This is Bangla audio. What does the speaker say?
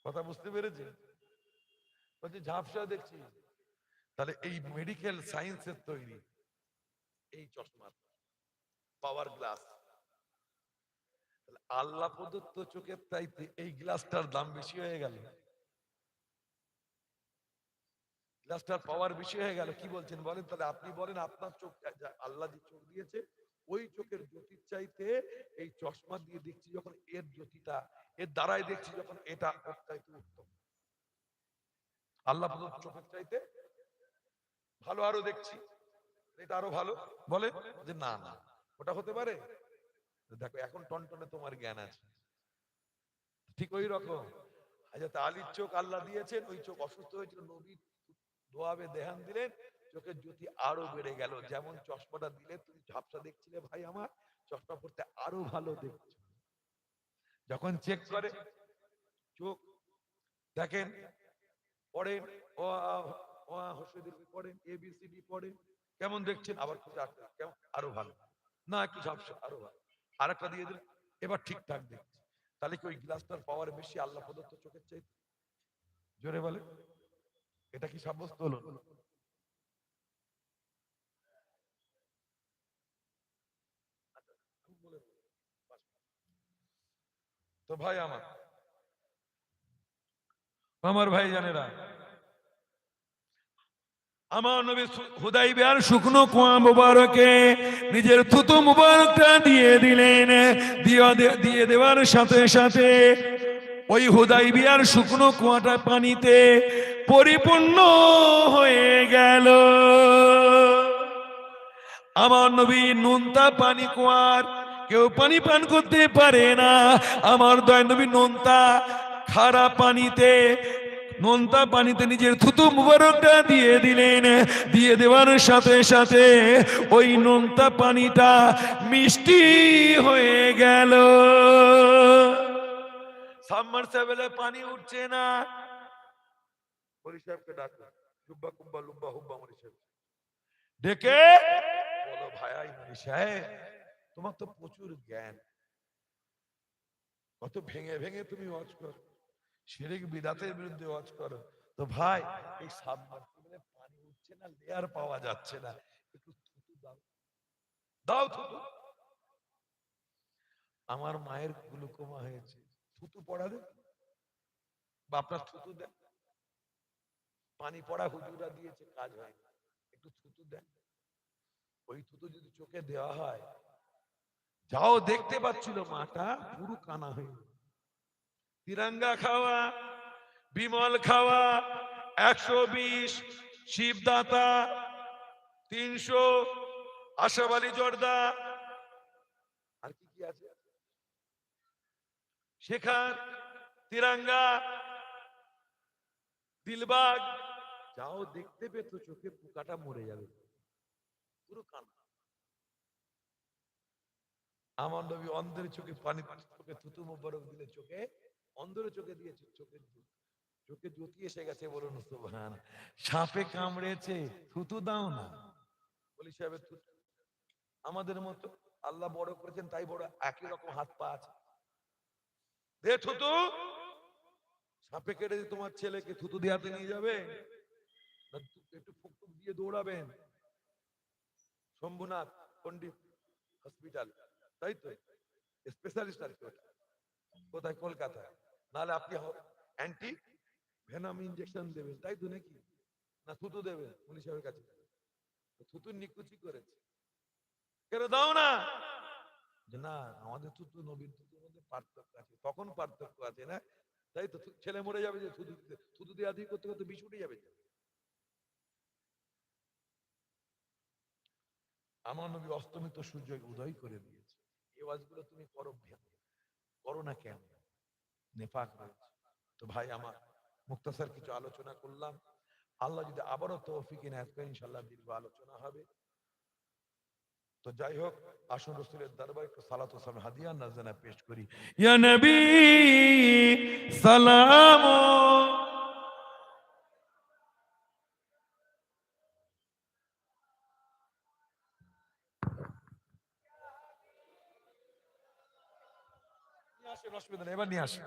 কথা বুঝতে পেরেছে? বলছে ঝাপসা দেখছি। তাহলে এই মেডিকেল সায়েন্সের তৈরি এই চশমা, পাওয়ার গ্লাস, আল্লাহ প্রদত্ত চোখের চাইতে এই গ্লাসটার দাম বেশি হয়ে গেল, গ্লাসটার পাওয়ার বেশি হয়ে গেল। কি বলছেন বলেন? তাহলে আপনি বলেন আপনার চোখ, আল্লাহ যে চোখ দিয়েছে ওই চোখের জ্যোতির চাইতে এই চশমা দিয়ে দেখছি যখন এর জ্যোতিটা, এর দ্বারাই দেখছি যখন, এটা ওর চাইতে উত্তম, আল্লাহ প্রদত্ত চোখের চাইতে ভালো আরো দেখছি, এটা আরো ভালো। বলে যে না না ওটা হতে পারে। দেখো এখন টনটনে তোমার জ্ঞান আছে। ঠিক ওই রকম হযরত আলীর চোখ আল্লাহ দিয়েছেন, ওই চোখ অসুস্থ হয়েছিল, নবী দোয়াবে দেহান দিলেন, চোখের জ্যোতি আরো বেড়ে গেল। যেমন চশমাটা দিলে তুমি ঝাপসা দেখছিলে ভাই আমার, চশমা পড়তে আরো ভালো দেখছো। যখন চেক করে চোখ, দেখেন পড়েন পড়েন ABCD পড়েন, কেমন দেখছেন, আবার খুঁজে আসতে কেমন আরো ভালো, না একটু ঝাপসা আরো ভালো, আর একটা দিয়ে দিলেন, এবার ঠিকঠাক দেখছি। তাহলে কি ওই গ্লাসটার পাওয়ার বেশি আল্লাহ প্রদত্ত চোখের চাইতে? জোরে বলে, এটা কি সাব্যস্ত হলো? তো ভাই আমার আমার ভাই জানেরা, আমার নবী হুদাইবিয়ার শুকনো কুয়া মুবারকে নিজের থুতু মুবারকটা দিয়ে দিলেন। দিয়ে দেওয়ার সাথে সাথে ওই হুদাইবিয়ার শুকনো কুয়াটা পানিতে পরিপূর্ণ হয়ে গেল। আমার নবী নুনতা পানি কুয়ার, কেউ পানি পান করতে পারে না। আমার দয়াল নবী নোনতা খারা পানিতে, নোনতা পানিতে নিজের থুতু মুবারকটা দিয়ে দিলেন। দিয়ে দেওয়ার সাথে সাথে ওই নোনতা পানিটা মিষ্টি হয়ে গেল। সাবমার্সিবলে পানি উঠছে না, মরি সাহেবকে ডাকো, জুব্বা কুব্বা লুব্বা হুব্বা মরি সাহেব ডেকে বলো, ভাই মরি সাহেব তোমার তো প্রচুর জ্ঞান, কত ভেঙে ভেঙে তুমি ওয়াজ করো, শিরক বিদাতের বিরুদ্ধে ওয়াজ করো, তো ভাই এই সাবমার্সিবলে পানি উঠছে না, লেয়ার পাওয়া যাচ্ছে না, একটু থুতু দাও, দাও থুতু। আমার মায়ের গ্লুকোমা হয়েছে, থুতু পড়া দেন বা আপনার থুতু দেন, পানি পড়া হুজুরা দিয়েছে কাজ হয় না, একটু থুতু দেন। ওই থুতু যদি চোখে দেওয়া হয়, যাও দেখতে পাচ্ছিল মাটা পুরো কানা হয়ে, তিরঙ্গা খাওয়া, বিমল খাওয়া, 120, শিবদাতা 300, আশরাফ আলী জর্দা, আর কি কি আছে, শেখার, তিরঙ্গা, দিলবাগ, যাও দেখতে পেত চোখে পোকাটা মরে যাবে, পুরো কানা। আমার নবী অন্ধের চোখে পানি, চোখে থুতু মুবারক দিলে চোখে, অন্ধের চোখে দিয়েছে চোখে, চোখে জ্যোতি এসে গেছে, বলুন সুবহান। সাপে কামড়েছে, থুতু দাও না, বলি সাহেবের থুতু আমাদের মতো আল্লাহ বড় করেছেন, তাই বড় একই রকম হাত পা আছে, দে থুতু। সাপে কেটে তোমার ছেলেকে থুতু দেওয়াতে নিয়ে যাবে, একটু ফুক দিয়ে দৌড়াবেন শম্ভুনাথ পন্ডিত হসপিটাল, তাই তো স্পেশালিস্ট আর কি, কোথায় কলকাতায়, নাহলে আপনি অ্যান্টি ভেনাম ইনজেকশন দেবেন, তাই তো নাকি, না থুতু দেবেন পুলিশ সাহেবের কাছে, থুতু নিকুচি করেছে, কেন দাও না, যে না আমাদের থুতু নবীর থুতুর মধ্যে পার্থক্য আছে, তখন পার্থক্য আছে না, তাই তো ছেলে মরে যাবে যে থুতু দিতে, থুতু দিয়ে আদি করতে করতে বিষ উঠে যাবে। আমার নবী অস্তমিত সূর্য উদয় করে দিয়েছে, এই ওয়াজগুলো তুমি করো, করো না কেন, নেফাক রয়েছে। তো ভাই আমার মুক্তাসার কিছু আলোচনা করলাম, আল্লাহ যদি আবারও তৌফিক ইনায়াত করেন ইনশাআল্লাহ দীর্ঘ আলোচনা হবে। তো যাই হোক, আসুন রাসূলের দরবারে একটু সালাত ও সালাম হাদিয়া নাজরানা পেশ করি। ইয়া নবী সালাম, নিয়ে আসেন, অসুবিধা নেই, এবার নিয়ে আসেন।